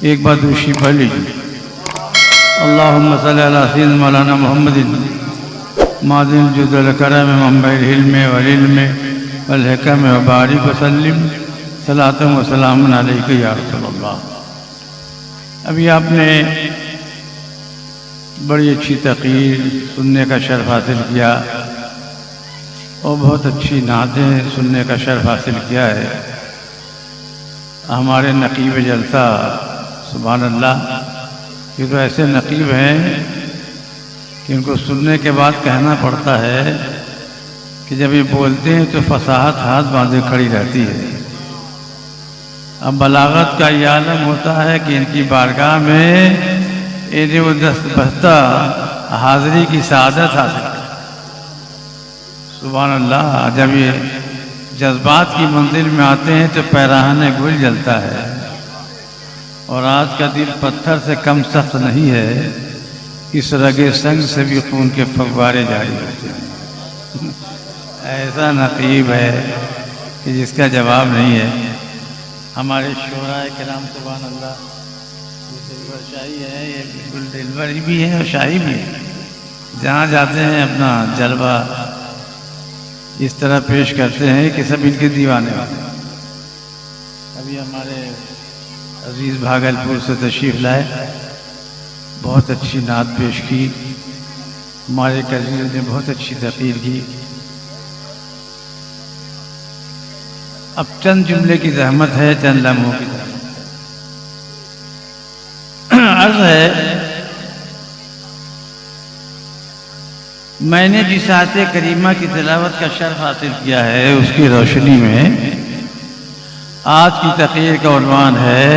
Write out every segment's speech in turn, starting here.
एक बार दूसरी पढ़ लीजिए। अल्लाहुम्मा सल्ली अला सय्यिदना मौलाना मुहम्मदिन मादिन जुदल करम मंबइल हिल्म वल इल्म वल हिकम व बारिक वसल्लिम सलातम व सलामुन अलैका या रसूलल्लाह। अभी आपने बड़ी अच्छी तक़रीर सुनने का शर्फ हासिल किया और बहुत अच्छी नातें सुनने का शर्फ हासिल किया है। हमारे नकीब जलसा सुभान अल्लाह, ये तो ऐसे नकीब हैं कि इनको सुनने के बाद कहना पड़ता है कि जब ये बोलते हैं तो फसाहत हाथ बांधे खड़ी रहती है। अब बलागत का ये आलम होता है कि इनकी बारगाह में इन्हें वो दस्त बस्ता हाज़िरी की सआदत हासिल है। सुभान अल्लाह, जब ये जज्बात की मंजिल में आते हैं तो पैराहने गुल जलता है। और आज का दिल पत्थर से कम सख्त नहीं है, इस रगे संग से भी खून के फव्वारे जारी होते हैं। ऐसा नकीब है कि जिसका जवाब नहीं है। हमारे शोराए किराम सुभान अल्लाह, ये दिलबर शाही है, ये बिल्कुल दिलबर भी है और शाही भी है। जहाँ जाते हैं अपना जलवा इस तरह पेश करते हैं कि सब इनके दीवाने होते हैं। अभी हमारे अजीज़ भागलपुर से तशरीफ़ लाए, बहुत अच्छी नात पेश की। हमारे कज़ीर ने बहुत अच्छी तक़रीर की। अब चंद जुमले की ज़हमत है, चंद लम्हों की ज़हमत है। अर्ज़ है, मैंने जिस आयत करीमा की तिलावत का शर्फ हासिल किया है उसकी रोशनी में आज की तक़रीर का उन्वान है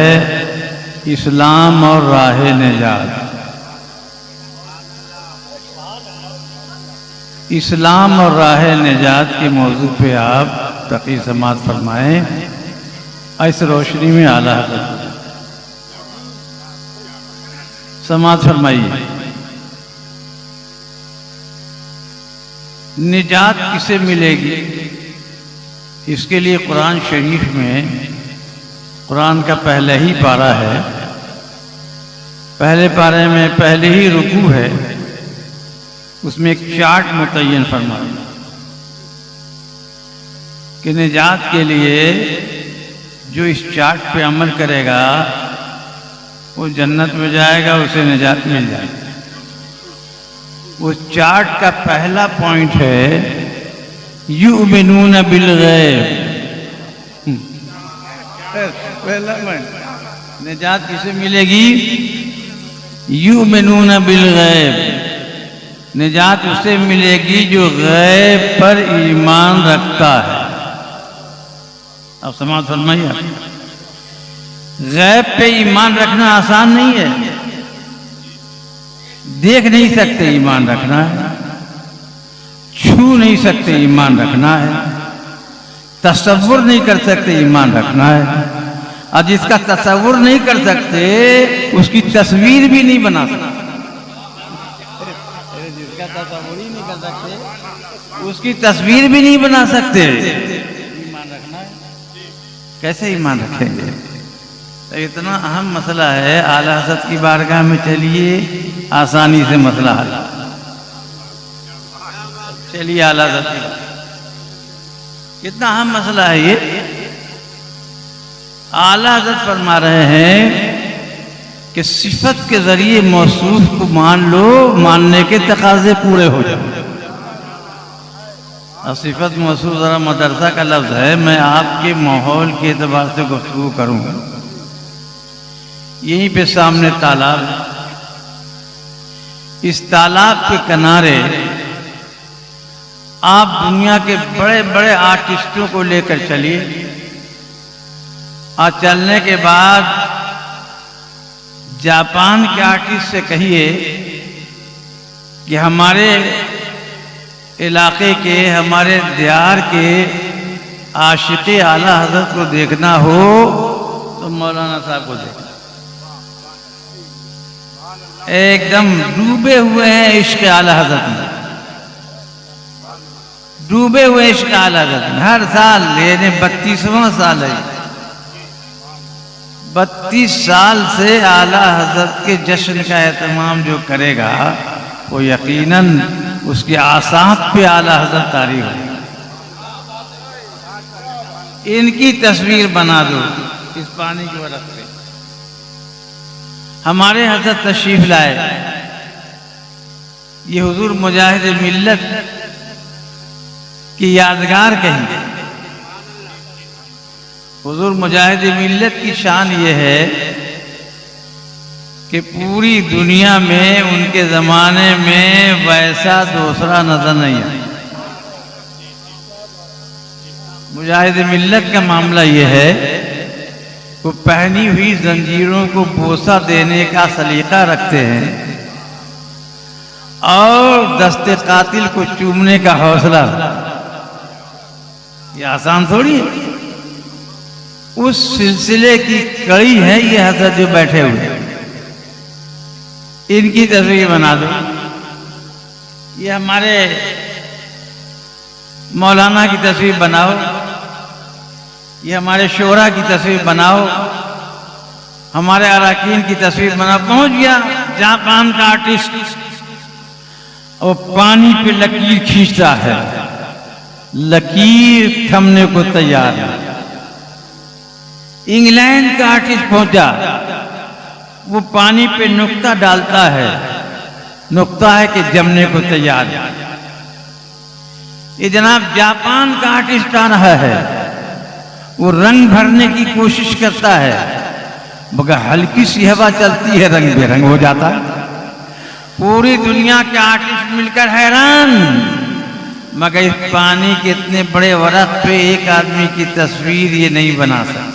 इस्लाम और राह निजात। इस्लाम और राह निजात के मौजू पे आप तक़रीर समाअत फरमाएं। इस रोशनी में आला हज़रत समाअत फरमाइए। निजात किसे मिलेगी? इसके लिए कुरान शरीफ में, कुरान का पहला ही पारा है, पहले पारे में पहले ही रुकू है, उसमें एक चार्ट मुतय्यन फरमाया कि निजात के लिए जो इस चार्ट पे अमल करेगा वो जन्नत में जाएगा, उसे निजात मिल जाएगी। उस चार्ट का पहला पॉइंट है युमिनून बिल गैब। पहला पॉइंट, निजात किसे मिलेगी? युमिनून बिल गैब। निजात उसे मिलेगी जो गैब पर ईमान रखता है। अब समाअत फरमाइए। गैब पे ईमान रखना आसान नहीं है। देख नहीं सकते, ईमान रखना है। छू नहीं सकते, ईमान रखना है। तसव्वुर नहीं कर सकते, ईमान रखना है। और जिसका तसव्वुर नहीं कर सकते उसकी तस्वीर भी नहीं बना सकते। जिसका तसव्वुर ही नहीं कर सकते उसकी तस्वीर भी नहीं बना सकते। ईमान रखना है। कैसे ईमान रखेंगे? तो इतना अहम मसला है। आला हज़रत की बारगाह में चलिए, आसानी से मसला हल। चलिए आला हज़रत, कितना अहम मसला है ये। आला हज़रत फरमा रहे हैं कि सिफत के जरिए मौसूफ को मान लो, मानने के तकाजे पूरे हो जाए। और सिफत मौसूफ जरा मदरसा का लफ्ज़ है, मैं आपके माहौल के एतबार से गुफ्तगू करूँगा। यहीं पे सामने तालाब है, इस तालाब के किनारे आप दुनिया के बड़े बड़े आर्टिस्टों को लेकर चलिए और चलने के बाद जापान के आर्टिस्ट से कहिए कि हमारे इलाके के, हमारे दियार के आशिक़े आला हज़रत को देखना हो तो मौलाना साहब को देखना। एकदम डूबे हुए हैं इश्क़ आला हज़रत में, डूबे हुए इश्क़ आला हज़रत में। हर साल, यानी 32वां साल है, 32 साल से आला हजरत के जश्न का एहतमाम जो करेगा वो यकीनन उसके आसाप पे आला हजरत तारी हो। इनकी तस्वीर बना दो इस पानी के वरक पे। हमारे हजरत तशरीफ लाए, ये हुजूर मुजाहिद मिल्लत की यादगार कही। हुजूर मुजाहिद मिल्लत की शान ये है कि पूरी दुनिया में उनके ज़माने में वैसा दूसरा नजर नहीं आया। मुजाहिद मिल्लत का मामला ये है, वो पहनी हुई जंजीरों को बोसा देने का सलीका रखते हैं और दस्ते कातिल को चूमने का हौसला। ये आसान थोड़ी है। उस सिलसिले की कड़ी है ये हजरत जो बैठे हुए। इनकी तस्वीर बना दो। ये हमारे मौलाना की तस्वीर बनाओ, ये हमारे शोरा की तस्वीर बनाओ, हमारे अराकीन की तस्वीर बनाओ। पहुंच गया जापान का आर्टिस्ट, वो पानी पे लकीर खींचता है, लकीर थमने को तैयार है। इंग्लैंड का आर्टिस्ट पहुंचा, वो पानी पे नुक्ता डालता है, नुक्ता है कि जमने को तैयार है। ये जनाब जापान का आर्टिस्ट आ रहा है, वो रंग भरने की कोशिश करता है, मगर हल्की सी हवा चलती है, रंग बेरंग हो जाता है। पूरी दुनिया के आर्टिस्ट मिलकर हैरान, मगर इस पानी के इतने बड़े वरक पे एक आदमी की तस्वीर ये नहीं बना सकता।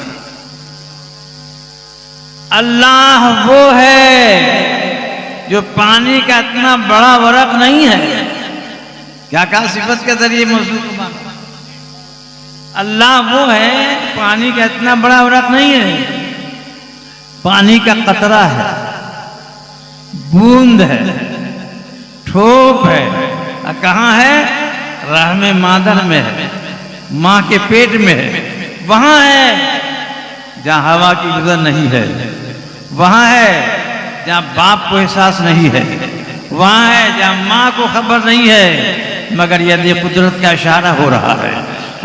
अल्लाह वो है जो पानी का इतना बड़ा वरक नहीं है। क्या कहा सिफत के जरिए मौजूद को? अल्लाह वो है, पानी का इतना बड़ा वरक नहीं है, पानी का कतरा है, बूंद है, ठोप है। कहाँ है? रहमे मादर में है, माँ के पेट में है। वहां है जहां हवा की गुजर नहीं है, वहां है जहां बाप को एहसास नहीं है, वहां है जहां माँ को खबर नहीं है, मगर यदि कुदरत का इशारा हो रहा है,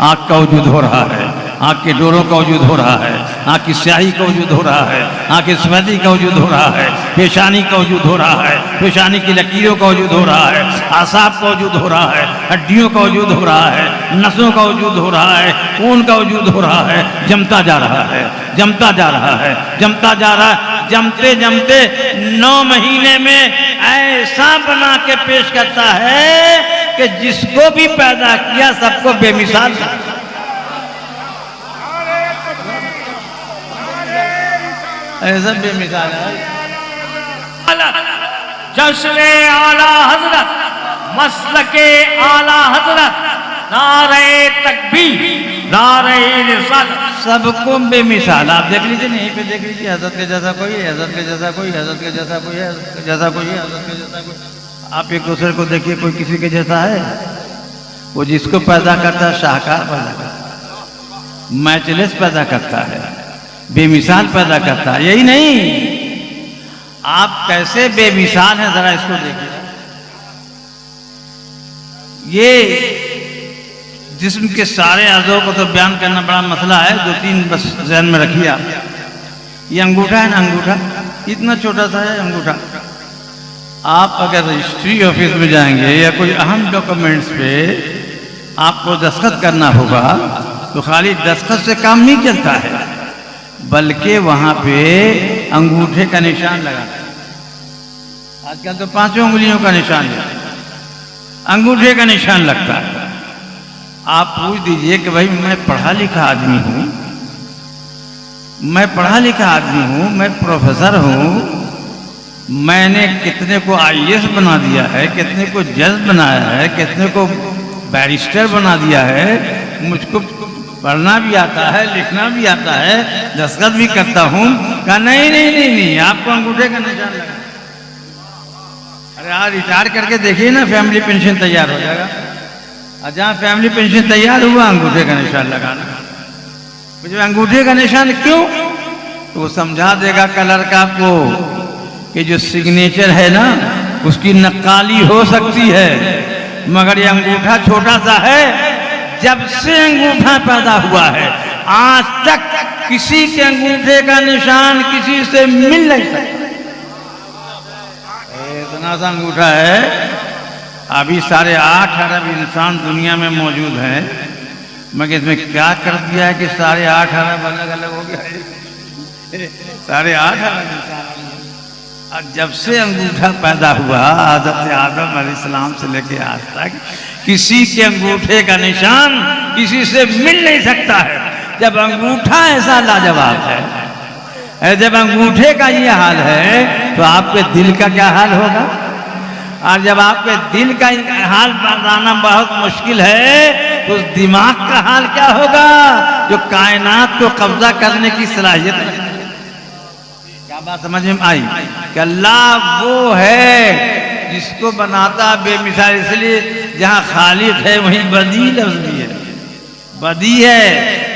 आँख का वजूद हो रहा है, आँख के डोरों का वजूद हो रहा है, आँख की स्याही का वजूद हो रहा है, आँख की सफेदी का वजूद हो रहा है, पेशानी का वजूद हो रहा है, पेशानी की लकीरों का वजूद हो रहा है, आसाब का वजूद हो रहा है, हड्डियों का वजूद हो रहा है, नसों का वजूद हो रहा है, खून का वजूद हो रहा है, जमता जा रहा है, जमता जा रहा है, जमता जा रहा है। जमते जमते 9 महीने में ऐसा बना के पेश करता है कि जिसको भी पैदा किया सबको बेमिसाल। ऐसा बेमिसाल है। जश्न आला हजरत, मसलके आला हजरत, नारे तकबीर, नारे रिसालत, सबको बेमिसाल। आप देख लीजिए, नहीं पे देख लीजिए, हजरत के जैसा कोई है, हजरत के जैसा कोई, हजरत के जैसा कोई है, हजरत के जैसा कोई है, हजरत के जैसा कोई। आप एक दूसरे को देखिए, कोई किसी के जैसा है? वो जिसको पैदा करता है शाहकार पैदा करता है, मैचलेस पैदा करता है, बेमिसाल पैदा करता है। यही नहीं, आप कैसे बेमिसाल हैं जरा इसको देखिए। ये जिस्म के सारे अज़ों को तो बयान करना बड़ा मसला है, 2-3 बस ज़हन में रखिए आप। ये अंगूठा है ना, अंगूठा इतना छोटा सा है अंगूठा। आप अगर रजिस्ट्री ऑफिस में जाएंगे या कोई अहम डॉक्यूमेंट्स पे आपको दस्तखत करना होगा तो खाली दस्तखत से काम नहीं चलता है, बल्कि वहां पे अंगूठे का निशान लगाना है। आजकल तो 5 उंगलियों का निशान है, अंगूठे का निशान लगता है। आप पूछ दीजिए कि भाई मैं पढ़ा लिखा आदमी हूं, मैं पढ़ा लिखा आदमी हूं, मैं प्रोफेसर हूं, मैंने कितने को IAS बना दिया है, कितने को जज बनाया है, कितने को बैरिस्टर बना दिया है, मुझको पढ़ना भी आता है, लिखना भी आता है, दस्तखत भी करता हूं। कहा नहीं नहीं नहीं नहीं, आपको अंगूठे का निशान लगा। अरे यार रिटायर करके देखिए ना, फैमिली पेंशन तैयार हो जाएगा। और जहाँ फैमिली पेंशन तैयार हुआ अंगूठे का निशान लगाना। मुझे अंगूठे का निशान क्यों? तो वो समझा देगा क्लर्क आपको कि जो सिग्नेचर है ना उसकी नक्काली हो सकती है, मगर ये अंगूठा छोटा सा है। जब से अंगूठा पैदा हुआ है आज तक किसी के अंगूठे का निशान किसी से मिल नहीं सकता। इतना सा अंगूठा है। अभी 8.5 अरब इंसान दुनिया में मौजूद हैं, मगर इसमें क्या कर दिया है कि 8.5 अरब अलग अलग हो गया है। 8.5 अरब इंसान। और जब से अंगूठा पैदा हुआ हज़रत आदम अलैहिस्सलाम से लेके आज तक किसी के अंगूठे का निशान किसी से मिल नहीं सकता है। जब अंगूठा ऐसा लाजवाब है, जब अंगूठे का ये हाल है तो आपके दिल का क्या हाल होगा। और जब आपके दिल का हाल बताना बहुत मुश्किल है तो उस दिमाग का हाल क्या होगा जो कायनात को कब्जा करने की सलाहियत है। क्या बात समझ में आई कि अल्लाह वो है जिसको बनाता बेमिसाल। इसलिए जहां खालिक है वहीं बदी लफ्ज़ भी है। बदी है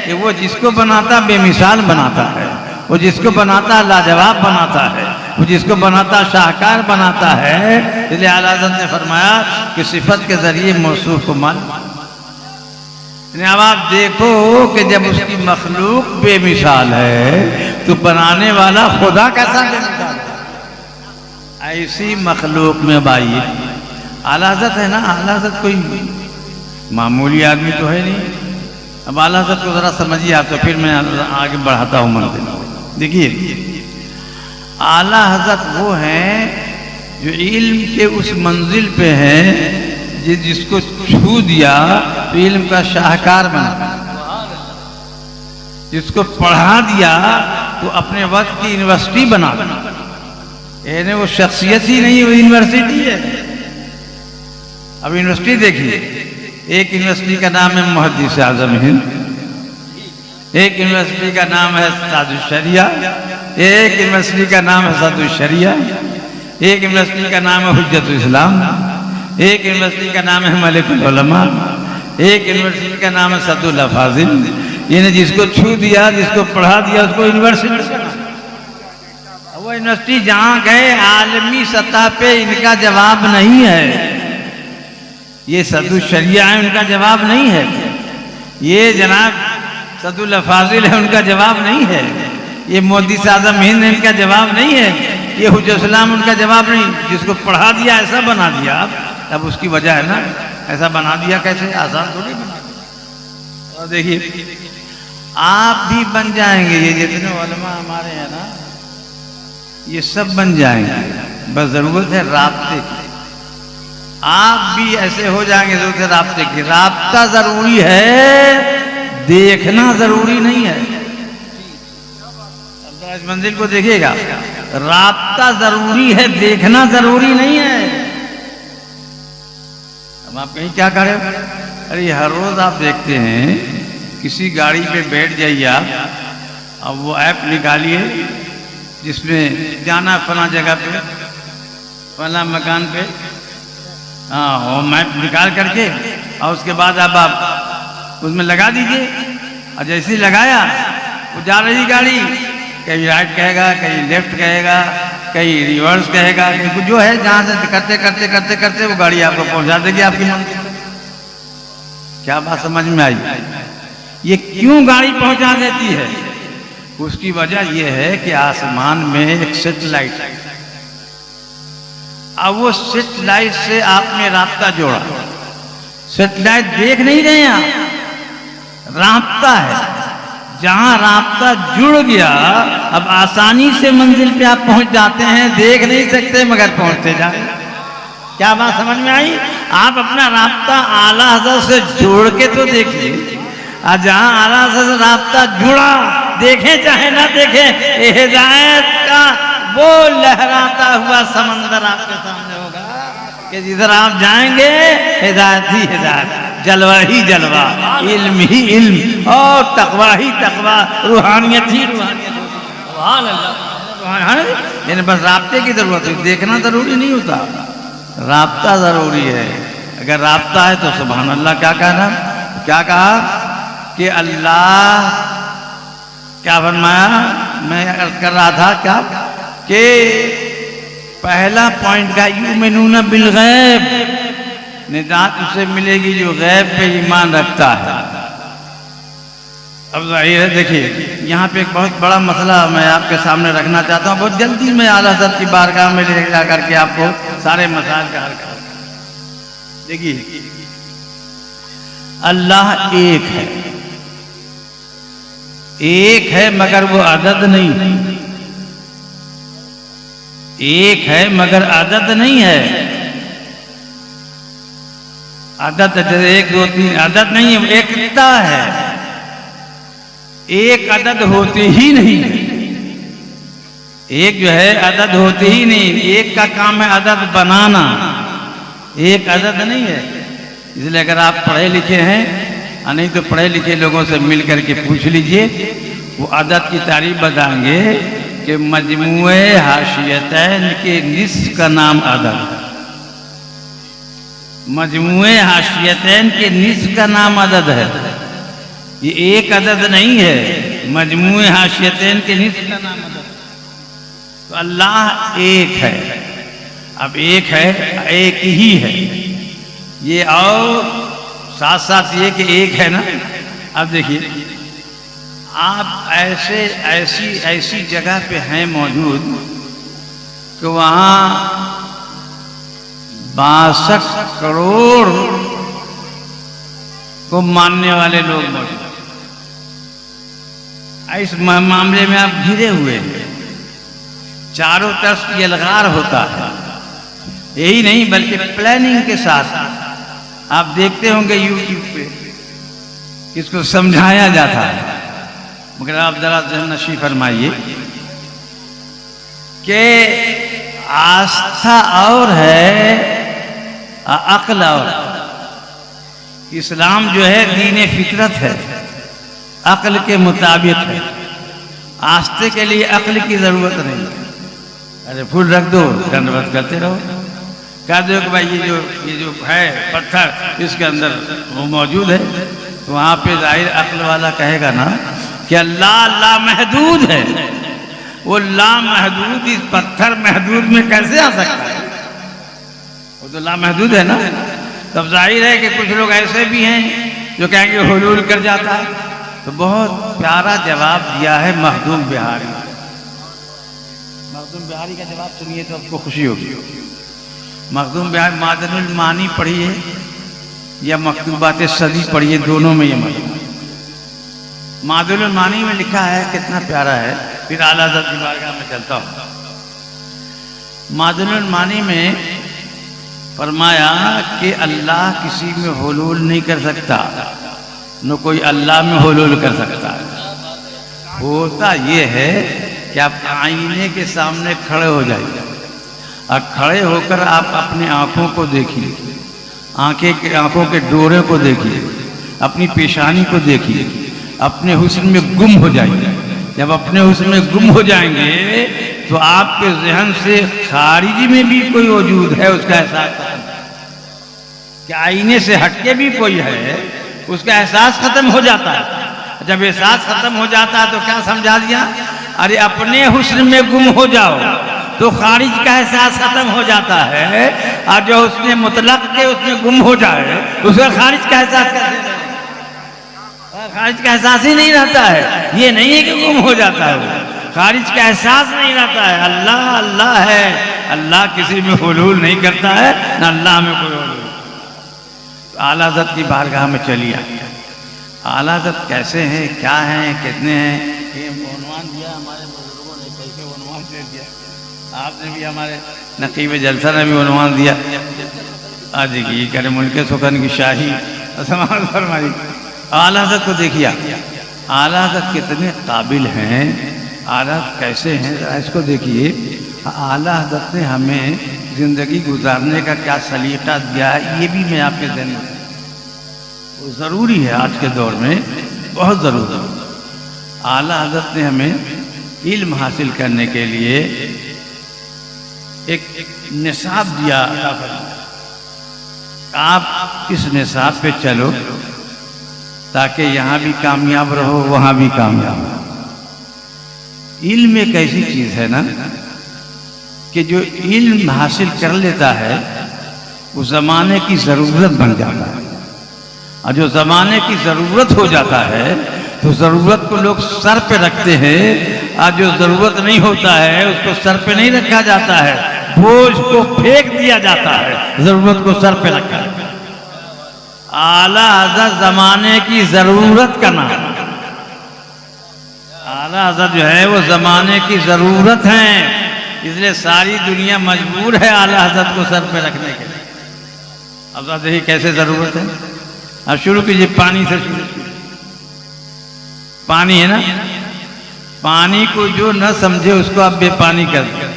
कि वो जिसको बनाता बेमिसाल बनाता है, वो जिसको बनाता लाजवाब बनाता है, वो जिसको बनाता शाहकार बनाता है। इसलिए आला हज़रत ने फरमाया कि सिफत के जरिए मौसूफ को मान। अब आप देखो कि जब उसकी मखलूक बेमिसाल है तो बनाने वाला खुदा कैसा बेमिसाल है। ऐसी मखलूक में भाई आला हज़रत है ना, आला हज़रत कोई मामूली आदमी तो है नहीं। अब आला हज़रत को जरा समझिए आप, तो फिर मैं आगे बढ़ाता हूँ मंजिल। देखिए आला हज़रत वो हैं जो इल्म के उस मंजिल पे हैं जिसको छू दिया तो इल्म का शाहकार बना, जिसको पढ़ा दिया तो अपने वक्त की यूनिवर्सिटी बना। यानी वो शख्सियत ही नहीं, वो यूनिवर्सिटी है। अब यूनिवर्सिटी देखिए, एक यूनिवर्सिटी का नाम है मुहद्दिस आज़म हिंद, एक यूनिवर्सिटी का नाम है सादुल शरिया, एक यूनिवर्सिटी का नाम है सादुल शरिया, एक यूनिवर्सिटी का नाम है हुज्जतुल इस्लाम, एक यूनिवर्सिटी का नाम है मलिकुल उलमा, एक यूनिवर्सिटी का नाम है सदुल अफाजिल। यानी जिसको छू दिया, जिसको पढ़ा दिया उसको यूनिवर्सिटी। वो यूनिवर्सिटी जहाँ गए आलमी सतह पे इनका जवाब नहीं है। ये सदुल शरिया है, उनका जवाब नहीं है। ये जनाब सदुल अफाजिल है, उनका जवाब नहीं है। ये मुहद्दिस आज़म हिंद है, इनका जवाब नहीं है। ये हुज्जतुल इस्लाम उनका जवाब नहीं। जिसको पढ़ा दिया ऐसा बना दिया। अब उसकी वजह है ना, ऐसा बना दिया कैसे, आसान थोड़ी बना दिया। और देखिए आप भी बन जाएंगे, ये जितने उलमा हमारे हैं ना ये सब बन जाएंगे, बस जरूरत है राब्ते की। आप भी ऐसे हो जाएंगे, जरूरत है राब्ते की। राब्ता जरूरी है, देखना जरूरी नहीं है। अब इस मंजिल को देखिएगा, राब्ता जरूरी है, देखना जरूरी नहीं है। अब आप कहीं क्या करें, अरे हर रोज आप देखते हैं किसी गाड़ी पे बैठ जाइए आप, अब वो ऐप निकालिए जिसमें जाना फला जगह पे, फला मकान पे, हाँ वो मैप निकाल करके और उसके बाद अब आप उसमें लगा दीजिए। और जैसे ही लगाया वो जा रही गाड़ी, कहीं राइट कहेगा, कहीं लेफ्ट कहेगा, कहीं रिवर्स कहेगा, कहीं जो है जहाँ से करते करते करते करते वो गाड़ी आपको पहुँचा देगी आपकी मंजिल। क्या बात समझ में आई। ये क्यों गाड़ी पहुँचा देती है, उसकी वजह यह है कि आसमान में एक सैटेलाइट है। अब वो सैटेलाइट से आपने राब्ता जोड़ा। सैटेलाइट देख नहीं रहे हैं, राब्ता है। जहां राब्ता जुड़ गया अब आसानी से मंजिल पे आप पहुंच जाते हैं। देख नहीं सकते मगर पहुंचते जाए। क्या बात समझ में आई। आप अपना राब्ता आला हज़रत से जोड़ के तो देखिए, और जहां आला हज़रत से राब्ता जुड़ा, देखे चाहे ना देखे, हिदायत का वो लहराता हुआ समंदर आपके सामने होगा कि जिधर आप जाएंगे हिदायत ही हिदायत, जलवा ही जलवा, इल्म ही इल्म और तकवा ही तकवा, रूहानियत ही रूहानियत। सुभान अल्लाह। यानी बस राब्ते की जरूरत है, देखना जरूरी नहीं होता, राब्ता जरूरी है। अगर राब्ता है तो सुभान अल्लाह। क्या कहना, क्या कहा कि अल्लाह क्या फरमाया मैं अर्ज कर रहा था क्या कि पहला पॉइंट का युमिनून बिल गैब, निजात उसे मिलेगी जो गैब पे ईमान रखता है। अब जाहिर है, देखिए यहाँ पे एक बहुत बड़ा मसला मैं आपके सामने रखना चाहता हूँ। बहुत जल्दी मैं आला हज़रत की बारगाह में ले जा करके आपको सारे मसाइल का हल कर। देखिए, अल्लाह एक है मगर वो अदद नहीं, एक है मगर अदद नहीं है। अदद जैसे 1 2 3 अदद नहीं है, एकता है। एक अदद होती ही नहीं, एक जो है अदद होती ही नहीं। एक का काम है अदद बनाना, एक अदद नहीं है। इसलिए अगर आप पढ़े लिखे हैं, नहीं तो पढ़े लिखे लोगों से मिल करके पूछ लीजिए, वो अदद की तारीफ बताएंगे कि मजमुए हाशियतैन के निस्फ का नाम अदद, मजमुए हाशियतैन के निस्फ का नाम अदद है। ये एक अदद नहीं है, मजमुए हाशियतैन के निस्फ का नाम अदद। तो अल्लाह एक है। अब एक है, एक ही है ये, और साथ साथ ये कि एक है ना। अब देखिए, आप ऐसी जगह पे हैं मौजूद कि वहाँ 62 करोड़ को मानने वाले लोग मौजूद। इस मामले में आप घिरे हुए हैं, चारों तरफ यलगार होता है। यही नहीं बल्कि प्लानिंग के साथ आप देखते होंगे यूट्यूब पे इसको समझाया जाता है। मगर आप जरा नशी फरमाइए कि आस्था और है, अक्ल और। इस्लाम जो है दीन फितरत है, अक्ल के मुताबिक है। आस्थे के लिए अक्ल की जरूरत नहीं। अरे फूल रख दो, दंडवत करते रहो, कह दो कि भाई ये जो है पत्थर इसके अंदर वो मौजूद है, तो वहाँ पे जाहिर अक्ल वाला कहेगा ना कि अल्लाह लामहदूद है। वो लामहदूद इस पत्थर महदूद में कैसे आ सकता है? वो तो लामहदूद है ना। तब जाहिर है कि कुछ लोग ऐसे भी हैं जो कहेंगे हुलूल कर जाता है। तो बहुत प्यारा जवाब दिया है मखदूम बिहारी। मखदूम बिहारी का जवाब सुनिए तो आपको खुशी होगी। मखदूम बिहारी मादनुल मानी पढ़िए या मकतूबात सदी पढ़िए, दोनों में ये मतलब। मादनुल मानी में लिखा है, कितना प्यारा है। फिर आला हज़रत की बारगाह में चलता हूँ। मादनुल मानी में फरमाया कि अल्लाह किसी में हुलूल नहीं कर सकता, न कोई अल्लाह में हुलूल कर सकता है। होता ये है कि आप आईने के सामने खड़े हो जाइए और खड़े होकर आप अपने आंखों को देखिए, आंखों के डोरे को देखिए, अपनी पेशानी को देखिए, अपने हुस्न में गुम हो जाइए। जब अपने हुस्न में गुम हो जाएंगे तो आपके जहन से खारिजी में भी कोई वजूद है उसका एहसास खत्म, कि आईने से हटके भी कोई है उसका एहसास खत्म हो जाता है। जब एहसास खत्म हो जाता है तो क्या समझा दिया? अरे अपने हुस्न में गुम हो जाओ तो खारिज का एहसास खत्म हो जाता है, और जो उसने मुतलक के उसमें गुम हो जाए उसका खारिज का एहसास कैसे रहे? खारिज का एहसास ही नहीं रहता है। ये नहीं है कि गुम हो जाता है, वो खारिज का एहसास नहीं रहता है। अल्लाह अल्लाह है, अल्लाह किसी में हुलूल नहीं करता है, न अल्लाह में कोई हुलूल। तो आला हज़रत की बारगाह में चलिए। आला हज़रत कैसे हैं, क्या हैं, कितने हैं, ये उन्वान दिया हमारे बुजुर्गों ने, कैसे उन्वान दे दिया। आपने भी, हमारे नकीब जलसा ने भी उन्वान दिया। आज की करे मुल्क सुखन की शाही समाज फरमाई। आला हज़रत को देखिए, आला हज़रत कितने काबिल हैं, आला हज़रत कैसे हैं, इसको देखिए। आला हज़रत ने हमें ज़िंदगी गुजारने का क्या सलीका दिया है, ये भी मैं आपके ज़हन में, वो ज़रूरी है आज के दौर में, बहुत ज़रूरी है। आला हज़रत ने हमें इल्म हासिल करने के लिए एक निसाब दिया। आप इस निसाब पे चलो ताकि यहाँ भी कामयाब रहो, वहाँ भी कामयाब रहो। इल्म एक ऐसी चीज है ना कि जो इल्म हासिल कर लेता है वो जमाने की जरूरत बन जाता है, और जो जमाने की जरूरत हो जाता है तो जरूरत को लोग सर पे रखते हैं, और जो जरूरत नहीं होता है उसको सर पे नहीं रखा जाता है, बोझ को फेंक दिया जाता है, जरूरत को सर पे रखा। आला हज़रत जमाने की जरूरत का नाम। आला हज़रत जो है वो जमाने की जरूरत है, इसलिए सारी दुनिया मजबूर है आला हज़रत को सर पे रखने के लिए। अब देखिए कैसे जरूरत है। अब शुरू कीजिए पानी से शुरू। पानी है ना, पानी को जो न समझे उसको आप बेपानी कर दो।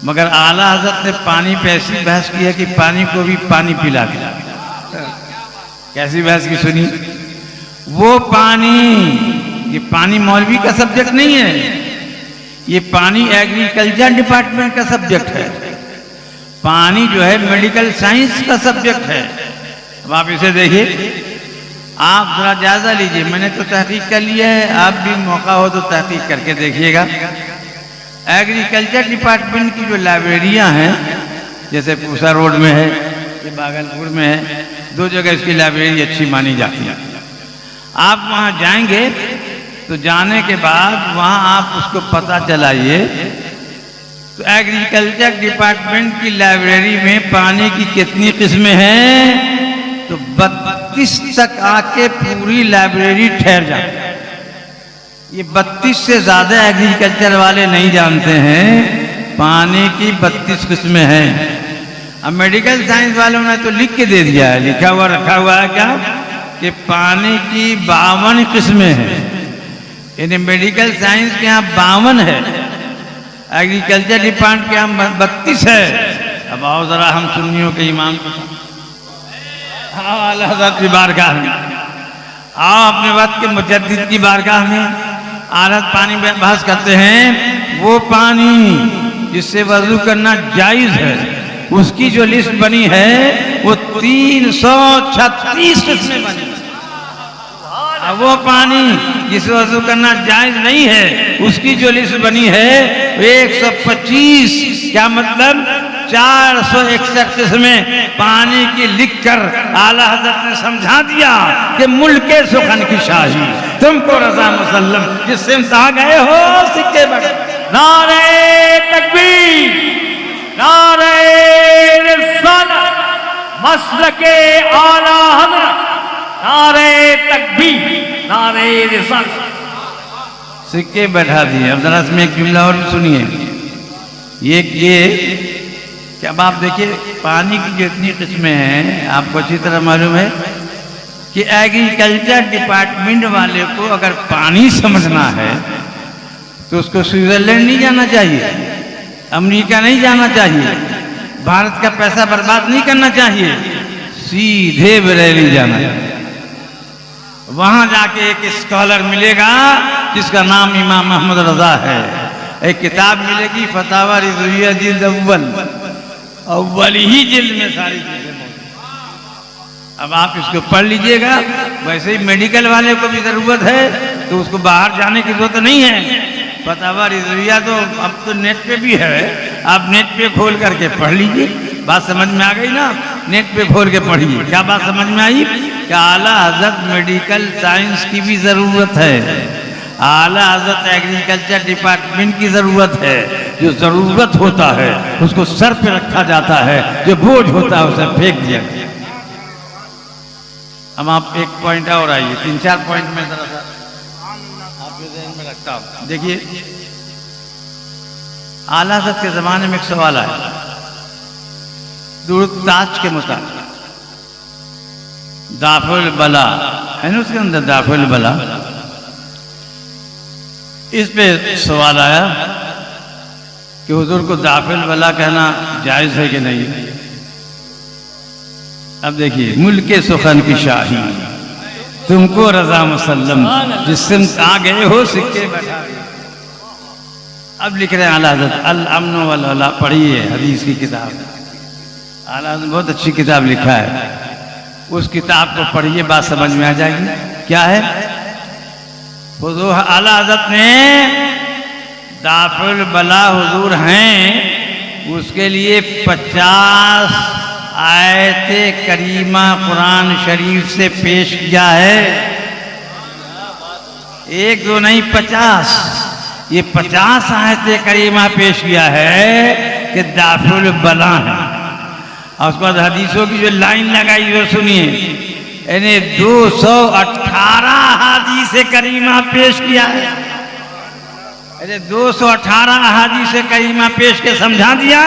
मगर आला हज़रत ने पानी पे ऐसी बहस की है कि पानी को भी पानी पिला दिया। कैसी बहस की सुनी? वो पानी, ये पानी मौलवी का सब्जेक्ट नहीं है, ये पानी एग्रीकल्चर डिपार्टमेंट का सब्जेक्ट है। पानी जो है मेडिकल साइंस का सब्जेक्ट है। अब आप इसे देखिए, आप जरा जायजा लीजिए। मैंने तो तहकीक कर लिया है, आप भी मौका हो तो तहकीक करके देखिएगा। एग्रीकल्चर डिपार्टमेंट की जो लाइब्रेरियां हैं, जैसे पूसा रोड में है, ये भागलपुर में है, 2 जगह इसकी लाइब्रेरी अच्छी मानी जाती है। आप वहाँ जाएंगे तो जाने के बाद वहाँ आप उसको पता चलाइए तो एग्रीकल्चर डिपार्टमेंट की लाइब्रेरी में पानी की कितनी किस्में हैं, तो 32 तक आके पूरी लाइब्रेरी ठहर जाती है। ये 32 से ज्यादा एग्रीकल्चर वाले नहीं जानते हैं पानी की 32 किस्में हैं। अब मेडिकल साइंस वालों ने तो लिख के दे दिया है, लिखा हुआ रखा हुआ है क्या कि पानी की 52 किस्में हैं। यानी मेडिकल साइंस के यहाँ 52 है, एग्रीकल्चर डिपार्टमेंट के यहाँ 32 है। अब आओ जरा हम सुन्नियों के इमाम को आला हज़रत की बारगाह में आओ, अपने वक्त के मुजद्दिद की बारगाह में। आरत पानी में बहस करते हैं, वो पानी जिससे वजू करना जायज है उसकी जो लिस्ट बनी है वो 336 किस्में बनी। अब वो पानी जिसे वजू करना जायज नहीं है उसकी जो लिस्ट बनी है 125, क्या मतलब 461 किस्में पानी की लिखकर आला हज़रत ने समझा दिया कि मुल्क सुखन की शाही तुमको रज़ा मुसल्लम, जिससे आ गए हो सिक्के बड़े। नारे तकबीर, नारे रिसालत, मसलके आला हज़रत, नारे तकबीर, नारे रिसालत। सिक्के बैठा दिए। अब जरा इसमें एक जुमला और सुनिए, ये कि अब आप देखिए पानी की जितनी किस्में हैं आपको अच्छी तरह मालूम है कि एग्रीकल्चर डिपार्टमेंट वाले को अगर पानी समझना है तो उसको स्विट्जरलैंड नहीं जाना चाहिए, अमेरिका नहीं जाना चाहिए, भारत का पैसा बर्बाद नहीं करना चाहिए, सीधे बरेली जाना चाहिए। वहां जाके एक स्कॉलर मिलेगा जिसका नाम इमाम मोहम्मद रजा है। एक किताब मिलेगी फतावा रिज़विया जिल्द अव्वल ही जिल्द में सारी चीजें मौजूद। अब आप इसको पढ़ लीजिएगा। वैसे ही मेडिकल वाले को भी जरूरत है तो उसको बाहर जाने की जरूरत नहीं है। फतावा रिज़विया तो अब तो नेट पे भी है, आप नेट पे खोल करके पढ़ लीजिए। बात समझ में आ गई ना? नेट पे खोल के पढ़िए। क्या बात समझ में आई कि आला हज़रत मेडिकल साइंस की भी जरूरत है, आला हज़रत एग्रीकल्चर डिपार्टमेंट की जरूरत है। जो जरूरत होता है उसको सर पे रखा जाता है, जो बोझ होता है उसे फेंक दिया। अब आप एक पॉइंट और आइए, 3-4 पॉइंट में जरा सा आपके ज़हन में रखता हूं। देखिए आला हज़रत के जमाने में एक सवाल आया दूरताज के मुताबिक, दाफुल बला है ना उसके अंदर, दाफुल बला, इस पे सवाल आया कि हुजूर को दाफिल बला कहना जायज है कि नहीं। अब देखिए, मुल्क सुखन की शाही तुमको रजा मुसल्लम, जिससे आ गए हो सिक्के बैठा। अब लिख रहे हैं आला हज़रत अल अमन वल वला, पढ़िए हदीस की किताब, आला हज़रत बहुत अच्छी किताब लिखा है, उस किताब को पढ़िए, बात समझ में आ जाएगी। क्या है? हुजूर आला हज़रत ने दाफुल बला हुजूर हैं, उसके लिए 50 आयते करीमा कुरान शरीफ से पेश किया है। एक दो नहीं 50, ये 50 आयते करीमा पेश किया है कि दाफुल बला है। और उसके बाद हदीसों की जो लाइन लगाई वो सुनिए, इन्हें 218 हदीस करीमा पेश किया है। अरे 218 अहादीस करीमा पेश के समझा दिया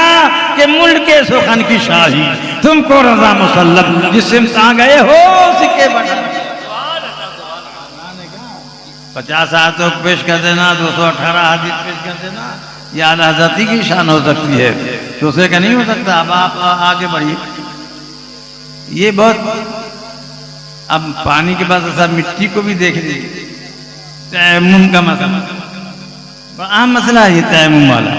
कि मुल्क के सुखन की शाही तुमको रजा मुसल्लम जिससे आ गए हो सिक्के बना 50 आयतों पेश कर देना, 218 हदीस पेश कर देना, यह आला हज़रत की शान हो सकती है, दूसरे का नहीं हो सकता। अब आप आगे बढ़िए। ये बहुत, अब पानी के बाद ऐसा मिट्टी को भी देख लीजिए। तयम्मुम का मसला आम मसला है, तयम्मुम वाला।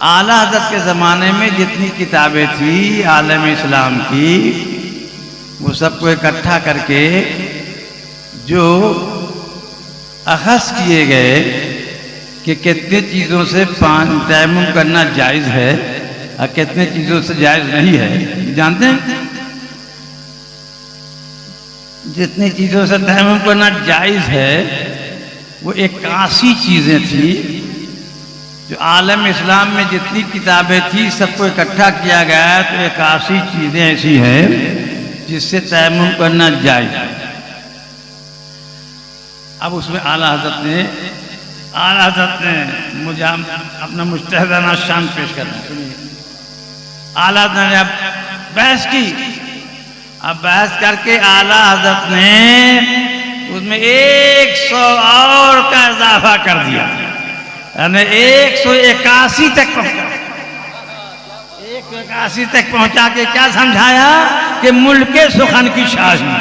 आला हज़रत के ज़माने में जितनी किताबें थी आलम इस्लाम की, वो सबको इकट्ठा करके जो अखज़ किए गए कि कितने चीज़ों से तयम्मुम करना जायज़ है और कितने चीज़ों से जायज़ नहीं है, जानते हैं? जितनी चीज़ों से तयम्मुम करना जायज़ है वो 81 चीज़ें थी। जो आलम इस्लाम में जितनी किताबें थी सबको इकट्ठा किया गया तो 81 चीज़ें ऐसी हैं जिससे तयम्मुम करना जायज़ है। अब उसमें आला हज़रत ने मुझे अपना मुज्तहिदाना शान पेश करना, सुनिए। आला हज़रत ने अब बहस की, अब बहस करके आला हज़रत ने उसमें 100 और का इजाफा कर दिया, यानी 181 तक पहुंचा। 181 तक पहुंचा के क्या समझाया कि मुल्क के सुखन की शाही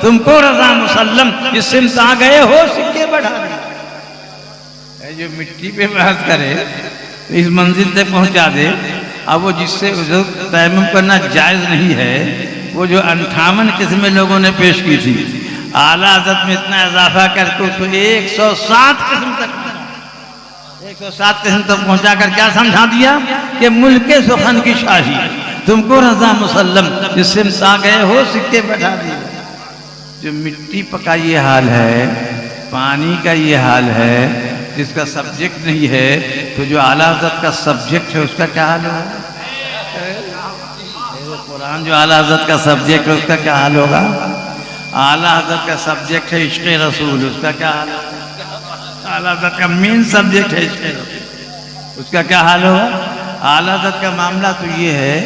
तुमको रजा मुसल्लम जिससे आ गए हो सिक्के बढ़ा दे। जो मिट्टी पे बहस करे तो इस मंजिल तक पहुंचा दे। अब वो जिससे तयम्मुम करना जायज़ नहीं है, वो जो 58 किस्में लोगों ने पेश की थी, आला हज़रत में इतना इजाफा करके उसको 107 किस्म तक 107 किस्म तक पहुंचा कर क्या समझा दिया कि मुल्क के सुखन की शाही तुमको रजा मुसल्लम जिससे आ गए हो सिक्के बैठा दिए। जो मिट्टी का ये हाल है, पानी का ये हाल है, जिसका सब्जेक्ट नहीं है, तो जो आला हज़रत का सब्जेक्ट है उसका क्या हाल होगा? कुरान जो आला हज़रत का सब्जेक्ट है उसका क्या हाल होगा? आला हज़रत का सब्जेक्ट है इश्क़ रसूल, उसका क्या हाल होगा? आला हज़रत का मेन सब्जेक्ट है इश्क़ रसूल, उसका क्या हाल होगा? आला हज़रत का मामला तो ये है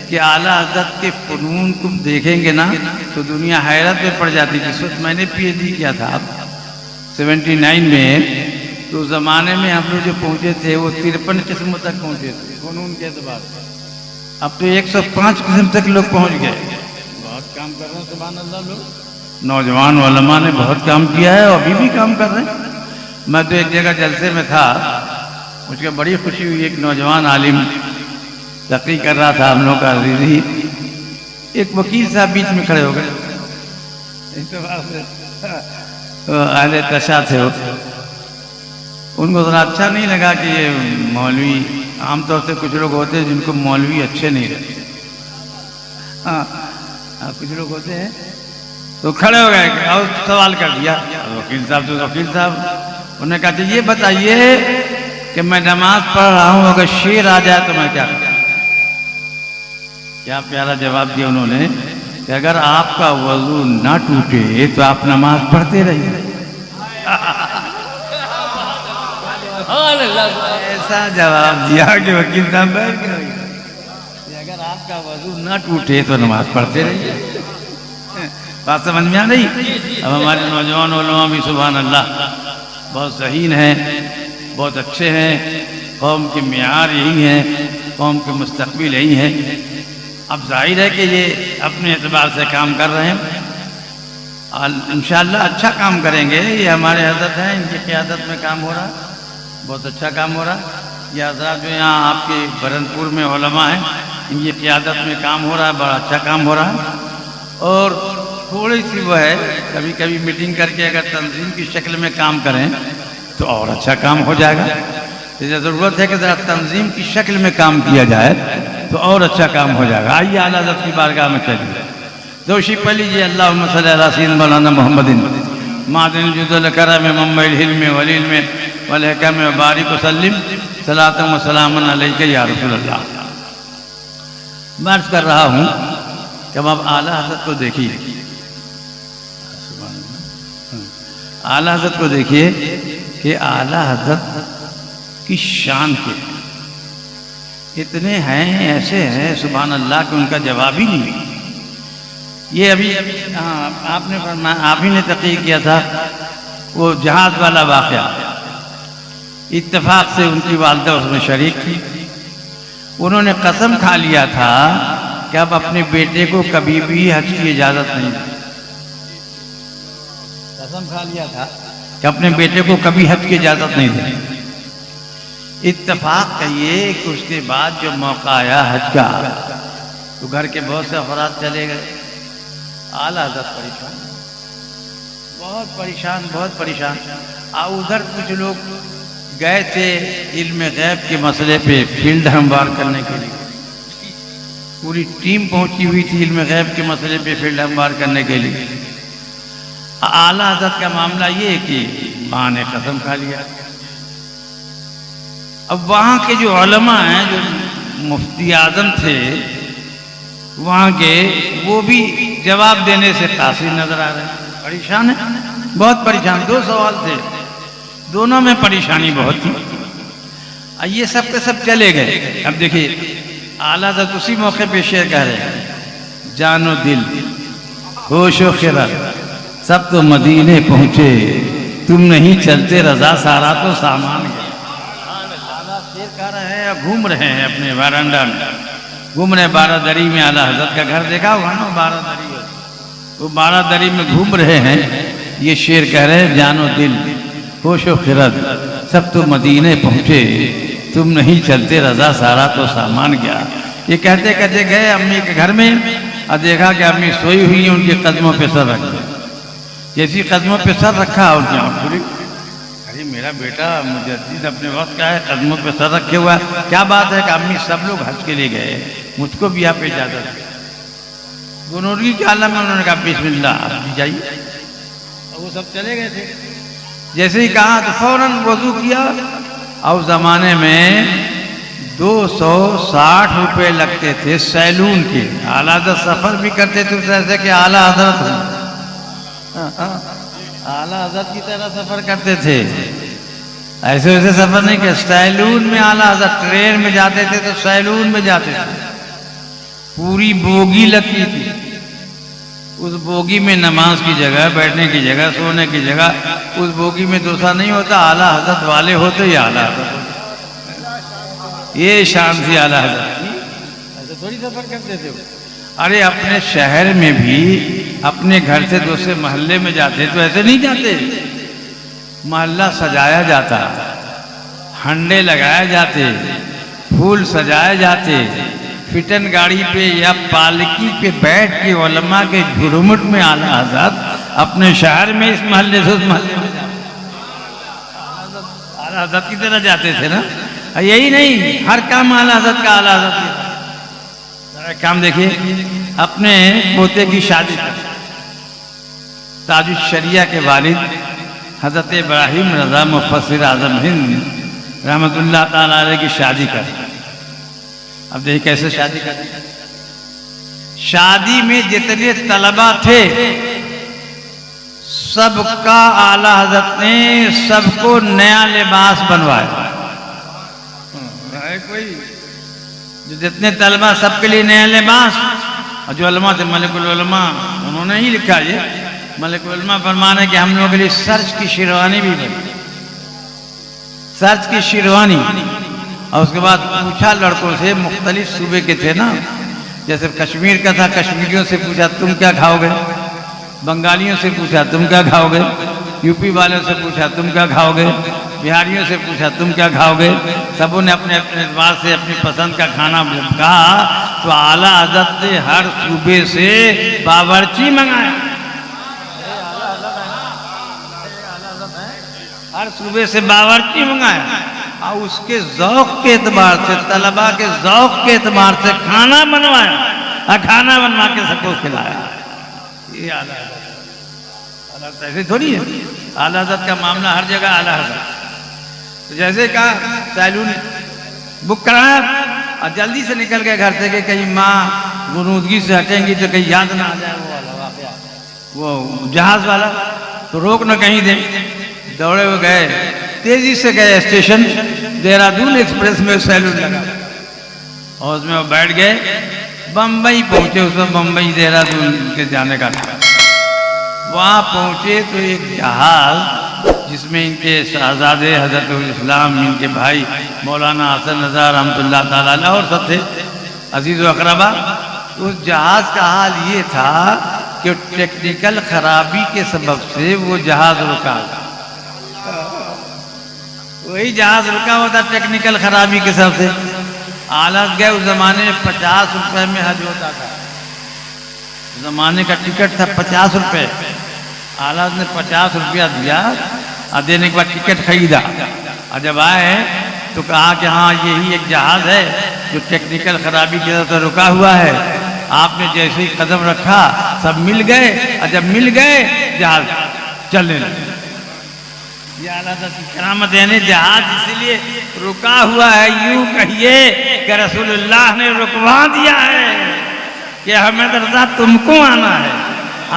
कि आला हज़रत के फ़नून को देखेंगे ना तो दुनिया हैरत में पड़ जाती। जिस वक्त मैंने PhD किया था 79 में, तो ज़माने में हम लोग जो पहुँचे थे वो 53 किस्मों तक पहुँचे थे फ़नून के एतबार से। अब तो 105 किस्म तक लोग पहुँच गए। बहुत काम कर रहे हैं सुभान अल्लाह लोग। नौजवान उलमा ने बहुत काम किया है और अभी भी काम कर रहे हैं। मैं तो एक जगह जलसे में था, मुझे बड़ी खुशी हुई। एक नौजवान आलिम तकरीर कर रहा था हम लोग का अजीज़ी, एक वकील साहब बीच में खड़े हो गए। अहले तशा थे, उनको ज़रा अच्छा नहीं लगा कि ये मौलवी, आमतौर से कुछ लोग होते हैं जिनको मौलवी अच्छे नहीं लगते। हाँ, कुछ लोग होते हैं तो खड़े हो गए और सवाल कर दिया। वकील साहब तो वकील साहब, उन्होंने कहा कि ये बताइए कि मैं नमाज पढ़ रहा हूँ, अगर शेर आ जाए तो मैं क्या करूँ? क्या प्यारा जवाब दिया उन्होंने कि अगर आपका वजू ना टूटे तो आप नमाज पढ़ते रहिए। ऐसा जवाब दिया कि वकील साहब बैठ गए, अगर आपका वजू ना टूटे तो नमाज पढ़ते रहिए। बात समझ में आ रही? अब हमारे नौजवान उलमा भी सुभान अल्लाह बहुत ज़हीन हैं, बहुत अच्छे हैं, कौम के मियार यही हैं, कौम के मुस्तकबिल यही हैं। अब जाहिर है कि ये अपने एतबार से काम कर रहे हैं और इंशाअल्लाह अच्छा काम करेंगे। ये हमारे हज़रत हैं, इनकी क़यादत में काम हो रहा है, बहुत अच्छा काम हो रहा है। ये हज़रत जो यहाँ आपके बरनपुर में उलमा हैं, इनकी क़यादत में काम हो रहा है, बड़ा अच्छा काम हो रहा है। और थोड़ी सी वो है, कभी कभी मीटिंग करके अगर तंजीम की शक्ल में काम करें तो और अच्छा काम हो जाएगा। इसलिए ज़रूरत है कि ज़रा तंजीम की शक्ल में काम किया जाए तो और अच्छा काम हो जाएगा। आइए आला हज़रत की बारगाह में चलिए, दोषी पढ़ लीजिए अल्लाहुम्मा सल्ली अला सय्यिदना मौलाना मुहम्मदिन मादिन जुदल करम मम्मल हिल्म वल इल्म वल हिकम व बारिक वसल्लिम सलातन व सलामन अलैका या रसूल अल्लाह। मैं अर्ज़ कर रहा हूँ कि अब आला हज़रत को देखिए, आला हज़रत को देखिए कि आला हज़रत की शान के इतने हैं, ऐसे हैं सुभान अल्लाह कि उनका जवाब ही नहीं। ये अभी हाँ आपने फरमाया, आप ही ने तक़रीर किया था वो जहाज़ वाला वाक़या, इत्तेफाक से उनकी वालदा उसमें शरीक थी। उन्होंने कसम खा लिया था कि अब अपने बेटे को कभी भी हज की इजाज़त नहीं दी। कसम खा लिया था कि अपने बेटे को कभी हज की इजाज़त नहीं दी। इत्तेफाक कहिए कि उसके बाद जो मौका आया हज का तो घर के बहुत से अफराद चले गए। आला हज़रत परेशान, बहुत परेशान, बहुत परेशान। और उधर कुछ लोग गए थे इल्म गैब के मसले पे फील्ड हमवार करने के लिए, पूरी टीम पहुंची हुई थी इल्म गैब के मसले पे फील्ड हमवार करने के लिए। आला हज़रत का मामला ये है कि माँ ने कसम खा लिया। अब वहाँ के जो उलमा हैं, जो मुफ्ती आज़म थे वहाँ के, वो भी जवाब देने से कासिर नजर आ रहे हैं, परेशान है, बहुत परेशान। 2 सवाल थे, दोनों में परेशानी बहुत थी। ये सब के सब चले गए। अब देखिए आला हज़रत उसी मौके पे शेर कह रहे हैं, जानो दिल होशो खिरत सब तो मदीने पहुँचे, तुम नहीं चलते रजा सारा तो सामान गया। शेर कह रहे हैं, घूम रहे हैं अपने वारंडा में, घूम रहे बारादरी में। आला हज़रत का घर देखा हुआ ना बारादरी, वो बारादरी में घूम रहे हैं। ये शेर कह रहे हैं, जानो दिल होशो खिरत सब तो मदीने पहुँचे, तुम नहीं चलते रजा सारा तो सामान गया। ये कहते कहते गए अम्मी के घर में और देखा कि अम्मी सोई हुई है, उनके कदमों पे सर रख दिया। जैसी कदमों पे सर रखा उनकी आँख खुली। अरे मेरा बेटा मुजद्दिद अपने वक्त का है, कदमों पे सर रखे हुआ, क्या बात है कि अम्मी सब लोग हज के लिए गए, मुझको भी यहाँ पे इजाजत है। गुनूरगी के आलम में उन्होंने कहा बिस्मिल्लाह आप भी जाइए, और वो सब चले गए थे। जैसे ही कहा तो फौरन वजू किया। और ज़माने में 260 रुपये लगते थे सैलून के। आला हज़रत सफ़र भी करते थे जैसे कि आला हज़रत आला हज़रत की तरह सफ़र करते थे, ऐसे वैसे सफ़र नहीं किया। सैलून में आला हज़रत ट्रेन में जाते थे तो सैलून में जाते थे, पूरी बोगी लगती थी। उस बोगी में नमाज की जगह, बैठने की जगह, सोने की जगह, उस बोगी में दूसरा नहीं होता। आला हज़रत वाले होते ही आला हज़रत, ये शान थी आला हज़रत की। ऐसे थोड़ी सफ़र करते थे। अरे अपने शहर में भी अपने घर से दूसरे मोहल्ले में जाते तो ऐसे नहीं जाते। मोहल्ला सजाया जाता, हंडे लगाए जाते, फूल सजाए जाते, फिटन गाड़ी पे या पालकी पे बैठ के उलमा के झुरमुट में आला हज़रत अपने शहर में इस मोहल्ले से उस मोहल्ले में आला हज़रत की तरह जाते थे ना। यही नहीं, हर काम आला हज़रत का आला हज़रत काम। देखिए अपने पोते की शादी, ताजुश शरिया के वालिद हज़रत इब्राहिम रज़ा मुफस्सिर आज़म हिंद रहमतुल्लाह ताला अलैह की शादी कर। अब देखिए कैसे शादी कर। शादी में जितने तलबा थे सबका आला हज़रत ने सबको नया लिबास बनवाया। कोई जो जितने तलबा सबके लिए नया लिबास। और जो उलमा थे मलिकुल उलमा, उन्होंने ही लिखा ये मलिकुल उलमा फरमाने कि हम लोगों के लिए सर्च की शेरवानी भी बनी, सर्च की शेरवानी। और उसके बाद पूछा लड़कों से, मुख्तलिफ सूबे के थे ना, जैसे कश्मीर का था, कश्मीरियों से पूछा तुम क्या खाओगे, बंगालियों से पूछा तुम क्या खाओगे, यूपी वालों से पूछा तुम क्या खाओगे, बिहारियों से पूछा तुम क्या खाओगे। सबों ने अपने अपने एतबार से अपनी पसंद का खाना कहा। तो आला हज़रत ने हर सूबे से बावर्ची मंगाया। हर सूबे से बावर्ची मंगाया और उसके ज़ौक़ के एतबार से, तलबा के ज़ौक़ के एतबार से खाना बनवाया और खाना बनवा के सबको खिलाया। ये आला हज़रत ऐसे थोड़ी है। आला हज़रत का मामला हर जगह आला हज़रत। तो जैसे कहा सैलून बुक कराया और जल्दी से निकल गए घर से कि कहीं माँ गुनूदगी से हटेंगी तो कहीं याद ना आ जाए वो वाला वाक़या, वो जहाज़ वाला, तो रोक न कहीं दे। दौड़े हुए गए, तेजी से गए स्टेशन, देहरादून एक्सप्रेस में सैलून लगा और उसमें वो बैठ गए। बम्बई पहुंचे, उसमें बम्बई देहरादून के जाने का था। वहाँ पहुंचे तो एक जहाज जिसमें इनके शहजादे हज़रत इस्लाम, इनके भाई मौलाना हसन रज़ा रहमतुल्लाह ताला अलैह और सब थे अजीज़ व अक़रबा। उस जहाज़ का हाल ये था कि टेक्निकल खराबी के सबब से वो जहाज़ रुका। वही जहाज़ रुका हुआ था टेक्निकल खराबी के सबब से। आलत गए, उस जमाने में 50 रुपए में हज होता था। जमाने का टिकट था 50 रुपए। आलत ने 50 रुपया दिया और देने के बाद टिकट खरीदा और जब आए तो कहा कि हाँ यही एक जहाज़ है जो टेक्निकल खराबी की वजह से रुका हुआ है। आपने जैसे ही कदम रखा सब मिल गए और जब मिल गए जहाज़ चलने लगे। ये आला की करामत है। जहाज़ इसीलिए रुका हुआ है, यूं कहिए कि रसूलुल्लाह ने रुकवा दिया है कि हमें रज़ा तुमको आना है,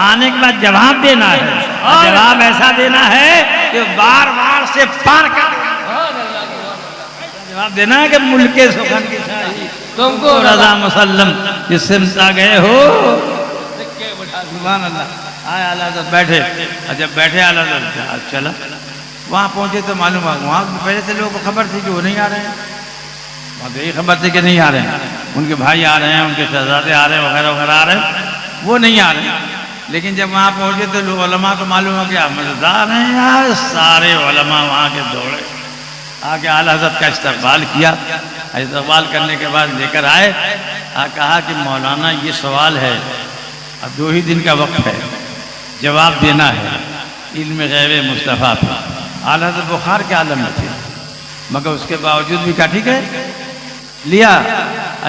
आने के बाद जवाब देना है और जवाब ऐसा देना है कि बार बार से पार कर जवाब देना है कि मुल्के सुखन की शाही तुमको रज़ा मुसल्लम जिससे आ गए हो। सुभान अल्लाह। आए आला हज़रत बैठे और जब बैठे आला हज़रत चला। वहाँ पहुँचे तो मालूम हुआ वहाँ पहले से लोगों को खबर थी कि वो नहीं आ रहे हैं। वहाँ तो यही खबर थी कि नहीं आ रहे हैं, उनके भाई आ रहे हैं, उनके शहजादे आ रहे हैं, वगैरह वगैरह आ रहे हैं, वो नहीं आ रहे हैं। लेकिन जब वहाँ पहुँचे तो लोग उलमा को मालूम हो गया मज़ेदार हैं यार। सारे उलमा वहाँ के दौड़े आके आला हज़रत का इस्तकबाल किया। इस्तकबाल करने के बाद लेकर आए और कहा कि मौलाना ये सवाल है, अब 2 ही दिन का वक्त है, जवाब देना है इल्म गैब मुस्तफ़ा पर। आला हज़रत बुखार के आलम में थे मगर उसके बावजूद भी कहा ठीक है, लिया।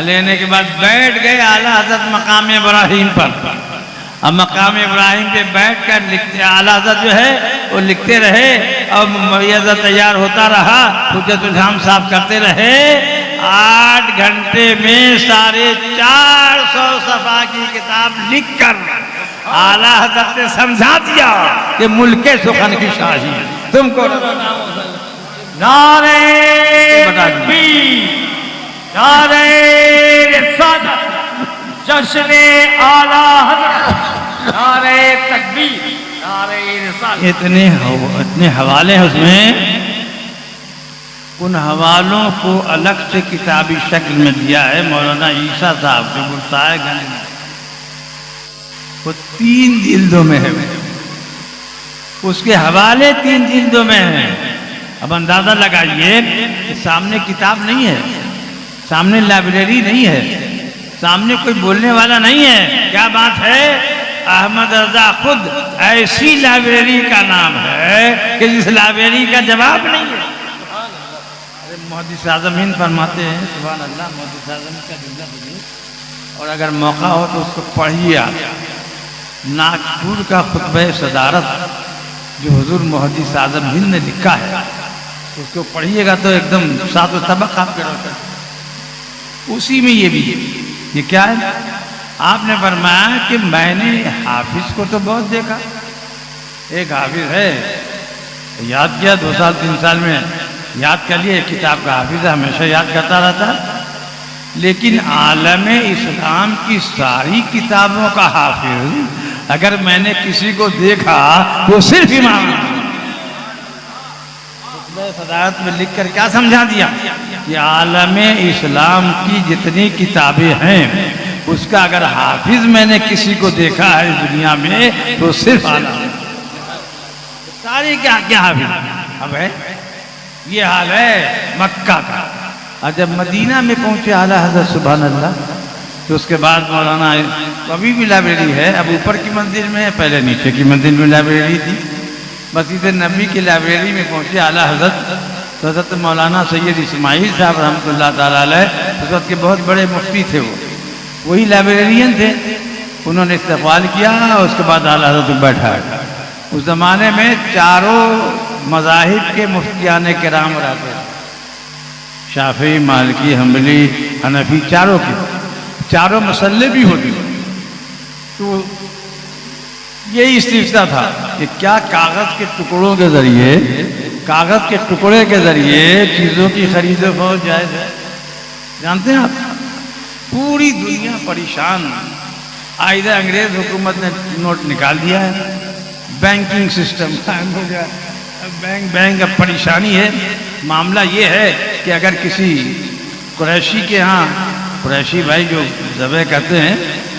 लेने के बाद बैठ गए आला हज़रत मकाम इब्राहिम पर। अब मकाम इब्राहिम पे बैठ कर लिखते आला हज़रत जो है वो लिखते रहे और मौइज़ा तैयार होता रहा, हुज्जतुल हम साफ करते रहे। 8 घंटे में 450 सफ़ा की किताब लिख कर आला हज़रत ने समझा दिया कि मुल्के सुखन की शाही तुमको। नारे तकबीर, नारे रिसालत, जश्न आला हज़रत, नारे तकबीर, नारे रिसालत। इतने हवाले हैं उसमें। उन हवालों को अलग से किताबी शक्ल में दिया है मौलाना ईसा साहब जो गुलसाए गंज में। वो 3 जिल्दों में है, उसके हवाले 3 जिल्दों में हैं। अब अंदाजा लगाइए कि सामने किताब नहीं है, सामने लाइब्रेरी नहीं है, सामने कोई बोलने वाला नहीं है। क्या बात है? अहमद रजा खुद ऐसी लाइब्रेरी का नाम है कि जिस लाइब्रेरी का जवाब नहीं है। अरे मुहद्दिस आज़म हिंद फरमाते हैं, सुभान अल्लाह, मुहद्दिस आज़म का जुमला सुनिए और अगर मौका हो तो उसको पढ़िए। आप नागपुर का खुतबा सदारत जो हुजूर मुहद्दिस आज़म हिंद ने लिखा है उसको पढ़िएगा तो एकदम 7 सबक आपके रोशन। उसी में ये भी ये क्या है? आपने फरमाया कि मैंने हाफिज को तो बहुत देखा, एक हाफिज है याद किया 2 साल 3 साल में याद कर लिए, किताब का हाफिज हमेशा याद करता रहता, लेकिन आलम इस्लाम की सारी किताबों का हाफिज अगर मैंने किसी को देखा तो सिर्फ इमाम सदारत में लिख कर क्या समझा दिया कि आलम इस्लाम की जितनी किताबें हैं उसका अगर हाफिज मैंने किसी को देखा है इस दुनिया में तो सिर्फ आलम। सारी क्या क्या हाफिज। अब है ये हाल है मक्का का। और जब मदीना में पहुंचे आला हज़रत सुभान अल्लाह तो उसके बाद मौलाना अभी भी लाइब्रेरी है, अब ऊपर की मंजिल में है, पहले नीचे की मंजिल में लाइब्रेरी थी। मस्जिद नबी की लाइब्रेरी में पहुंचे आला हजरत, तो हजरत मौलाना सैयद इस्माइल साहब रहमतुल्लाह ताला अलैह उस वक्त के बहुत बड़े मुफ्ती थे, वो वही लाइब्रेरियन थे। उन्होंने इस्तक़बाल किया, उसके बाद आला हजरत बैठा। उस ज़माने में चारों मज़ाहिब के मुफ्तियान किराम रहते थे, शाफी, मालिकी, हम्बली, हनफी, चारों के चारों मसले भी होते। तो ये इस्तिफ्ता था कि क्या कागज़ के टुकड़ों के ज़रिए, कागज़ के टुकड़े के ज़रिए चीज़ों की खरीदो फरोख्त जायज़ है? जानते हैं आप, पूरी दुनिया परेशान। आइए अंग्रेज हुकूमत ने नोट निकाल दिया है, बैंकिंग सिस्टम कायम हो गया, बैंक अब परेशानी है। मामला ये है कि अगर किसी कुरैशी के यहाँ, कुरैशी भाई जो ज़बह करते हैं,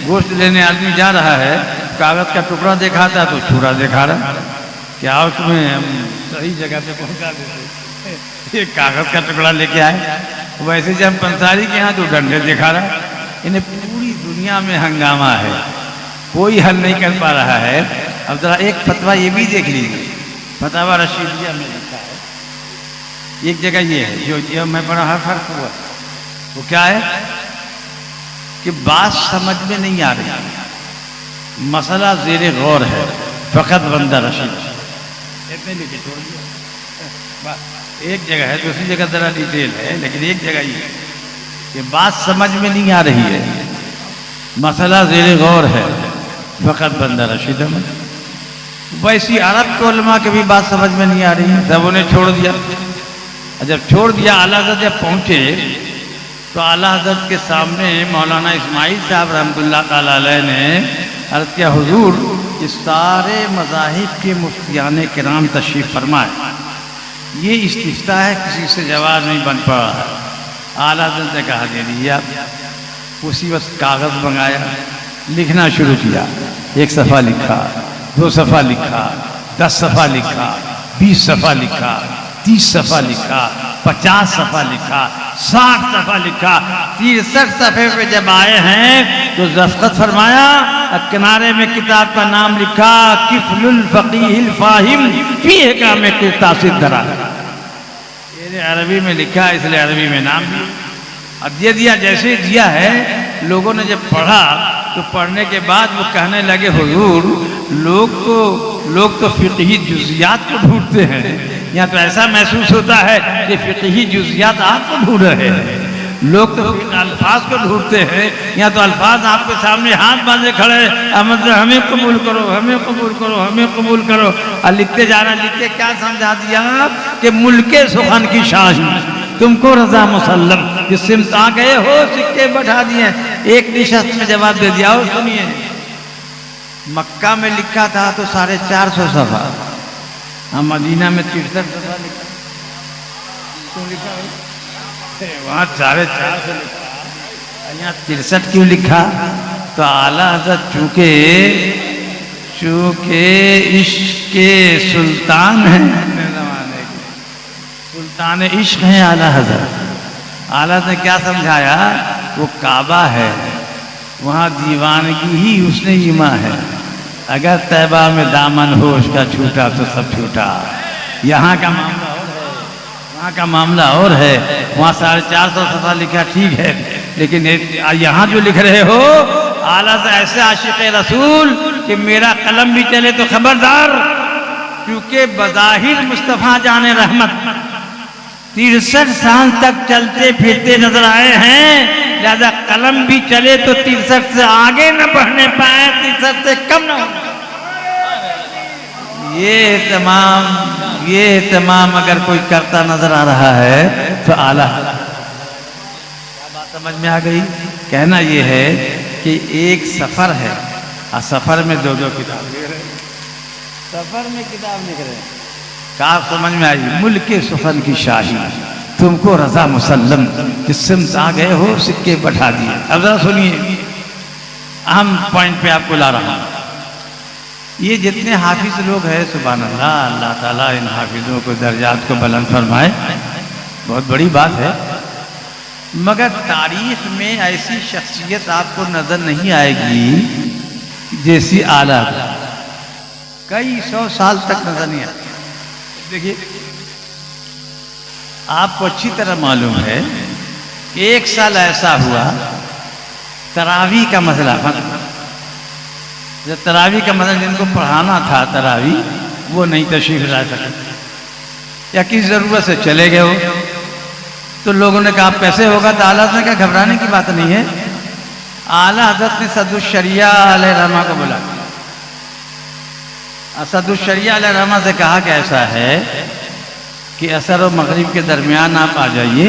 गोश्त लेने आदमी जा रहा है, कागज़ का टुकड़ा दिखाता तो छुरा दिखा रहा, क्या उसमें हम सही जगह पे पहुंचा देते? ये कागज़ का टुकड़ा लेके आए। वैसे जब पंसारी के यहाँ तो डंडे दिखा रहा। इन्हें पूरी दुनिया में हंगामा है, कोई हल नहीं कर पा रहा है। अब जरा एक फतवा ये भी देख लीजिए, फतवा रशीदिया में लिखा है, एक जगह ये है जो मैं बड़ा हर फर्क हुआ, वो क्या है कि बात समझ में नहीं आ रही, मसला ज़ेरे गौर है, फ़कत बंदा रशीद, इतने लिखे छोड़ दिया। एक जगह है, दूसरी जगह जरा डिटेल है, लेकिन एक जगह ये बात समझ में नहीं आ रही है, मसला ज़ेरे गौर है, फ़कत बंदा रशीद अहमद। वैसी अरब के उलमा की भी बात समझ में नहीं आ रही है, सब उन्हें छोड़ दिया। जब छोड़ दिया, आला हज़रत जब पहुँचे तो आला हज़रत के सामने मौलाना इस्माइल साहब रहमतुल्लाह ताला अलैह ने अर्ज़ किया, हुजूर ये सारे मज़ाहिब के मुफ्तियान किराम तशरीफ़ फरमाए, ये इस्तिफ्ता है, किसी से जवाब नहीं बन पा रहा है। आला हज़रत ने कहा दे दीजिए आप। उसी वक्त कागज़ मंगाया, लिखना शुरू किया, 1 सफ़ा लिखा, 2 सफ़ा लिखा, 10 सफ़ा लिखा, 20 सफ़ा लिखा, 30 सफ़ा लिखा, 50 सफ़ा लिखा, 60 सफ़ा लिखा। 63 सफ़े पे जब आए हैं तो दस्तखत फरमाया, किनारे में किताब का नाम लिखा, किफ़लुल फ़क़ीहिल फ़ाहिम फ़ी अहकाम तासिद दरा। ये अरबी में लिखा, इसलिए अरबी में नाम भी अब दे दिया। जैसे दिया है, लोगों ने जब पढ़ा तो पढ़ने के बाद वो कहने लगे, हुजूर लोग तो फ़िक़ही जुज़ियात को ढूंढते हैं, यहाँ तो ऐसा महसूस होता है कि फ़िक़ही जुज़ियात आपको ढूंढ रहे हैं। लोग तो अल्फाज को ढूंढते हैं, यहाँ तो अल्फाज आपके सामने हाथ बांधे खड़े, अहमद हमें कबूल करो, हमें कबूल करो, हमें कबूल करो। और लिखते जाना, लिख के क्या समझा दिया कि मुल्के सुखन की शाही, तुमको रजा मुसल्लम, जिस सिमत आ गए हो सिक्के बैठा दिए। एक निशस्त में जवाब दे दिया। और सुनिए, मक्का में लिखा था तो 450 सफ़ा, हम मदीना में 63 सफ़ा लिखा। क्यों लिखा वहाँ 450 लिखा, यहाँ 63 क्यों लिखा? तो आला हज़रत चूँकि इश्क़ के सुल्तान हैं, ज़माने के सुल्तान इश्क़ हैं आला हज़रत। आला ने क्या समझाया, वो काबा है, वहाँ दीवानगी ही उसने ईमा है। अगर तैबा में दामन हो उसका छूटा तो सब छूटा। यहाँ का मामला और है, वहाँ का मामला और है। वहाँ 450 सफ़ा लिखा, ठीक है, लेकिन यहाँ जो लिख रहे हो, आला से ऐसे आशिक़ रसूल कि मेरा कलम भी चले तो खबरदार, क्योंकि बज़ाहिर मुस्तफ़ा जाने रहमत 63 साल तक चलते फिरते नजर आए हैं, लिहाजा कलम भी चले तो 63 से आगे न बढ़ने पाए, 63 से कम न हो। ये तमाम अगर कोई करता नजर आ रहा है तो आला। क्या बात समझ में आ गई? कहना ये है कि एक सफर है और सफर में 2-2 किताब लिख रहे हैं, सफर में किताब लिख रहे हैं। कहा समझ में आई? मुल्के सुखन की शाही, तुमको रजा मुसल्लम, जिस सिमत आ गए हो सिक्के बैठा दिए। अब जरा सुनिए, अहम पॉइंट पे आपको ला रहा हूं। ये जितने हाफिज लोग हैं, सुभान अल्लाह, अल्लाह ताला इन हाफिजों को दर्जात को बुलंद फरमाए, बहुत बड़ी बात है। मगर तारीख में ऐसी शख्सियत आपको नजर नहीं आएगी जैसी आला, कई 100 साल तक नजर नहीं आती। देखिए, आपको अच्छी तरह मालूम है कि एक साल ऐसा हुआ तरावी का मसला, जब तरावी का मसला जिनको पढ़ाना था तरावी वो नहीं तशरीफ ला सके या किस जरूरत से चले गए हो, तो लोगों ने कहा कैसे होगा, तो आला ने कहा घबराने की बात नहीं है। आला हजरत ने सदुशरिया अलैहिर्रहमा को बुला, सदुशरिया अलैहिर्रहमा से कहा कि ऐसा है कि असर और मगरिब के दरमियान आप आ जाइए,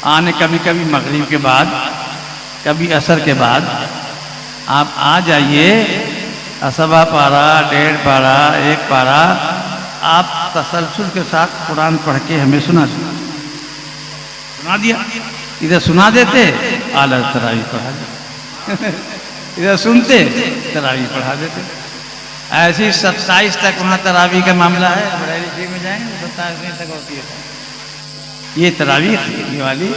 आने कभी कभी मगरिब के बाद, कभी असर के बाद आप आ जाइए, असबा पारा, 1.5 पारा, 1 पारा आप तसलसल के साथ कुरान पढ़ के हमें सुना दिया। इधर सुना देते, आला तरावी पढ़ा देते, इधर सुनते तरावी पढ़ा देते। ऐसी 27 तक वहाँ तरावी का मामला है, बरेली में जाएंगे 27 तक होती है ये तरावी वाली,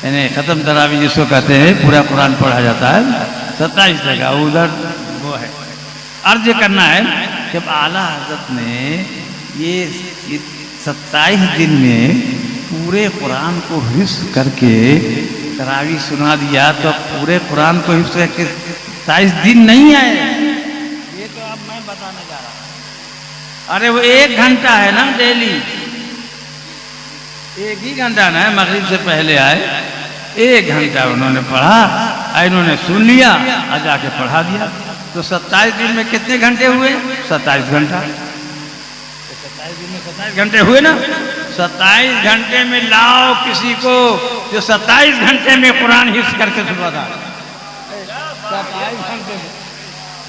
यानी ख़त्म तरावी जिसको कहते हैं, पूरा कुरान पढ़ा जाता है 27 तक। उधर वो है, अर्ज करना है जब आला हजरत ने ये 27 दिन में पूरे कुरान को हिफ्ज़ करके तरावी सुना दिया, तो पूरे कुरान को हिफ्ज़ करके 27 दिन नहीं आए, ये तो अब मैं बताने जा रहा हूँ। अरे वो 1 घंटा है ना डेली, 1 ही घंटा ना है, मगरिब से पहले आए, 1 घंटा उन्होंने पढ़ा, इन्होंने सुन लिया और जाके पढ़ा दिया, तो 27 दिन में कितने घंटे हुए? 27 घंटा। 27 दिन में 27 घंटे हुए ना। 27 घंटे में लाओ किसी को जो 27 घंटे में कुरान हिफ्ज़ करके सुना था।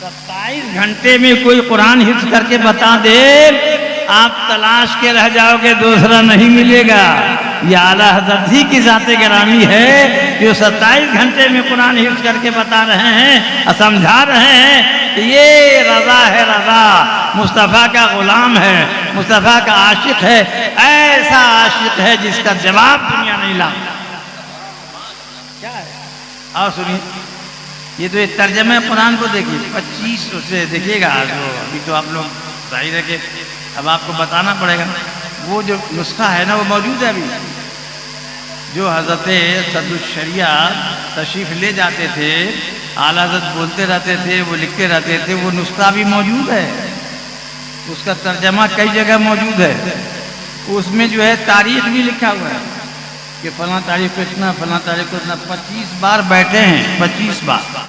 27 घंटे में कोई कुरान हिफ्ज़ करके बता दे, आप तलाश के रह जाओगे, दूसरा नहीं मिलेगा। ये आला हज़रत ही की ज़ाते गिरामी है जो 27 घंटे में कुरान हिफ्ज़ करके बता रहे हैं और समझा रहे हैं। ये रज़ा है, रज़ा मुस्तफ़ा का गुलाम है, मुस्तफ़ा का आशिक है, ऐसा आशिक है जिसका जवाब दुनिया नहीं ला। क्या है? और सुनिए, ये तो एक तर्जमे कुरान को देखिए, 25 से देखिएगा। अभी तो आप लोग जाहिर है कि अब आपको बताना पड़ेगा, वो जो नुस्खा है ना वो मौजूद है अभी, जो हज़रत सदुशरिया तशरीफ़ ले जाते थे, आला हज़रत बोलते रहते थे, वो लिखते रहते थे, वो नुस्खा भी मौजूद है, उसका तर्जमा कई जगह मौजूद है। उसमें जो है तारीख भी लिखा हुआ है कि फलां तारीख को इतना, फलां तारीख को इतना, 25 बार बैठे हैं, 25 बार।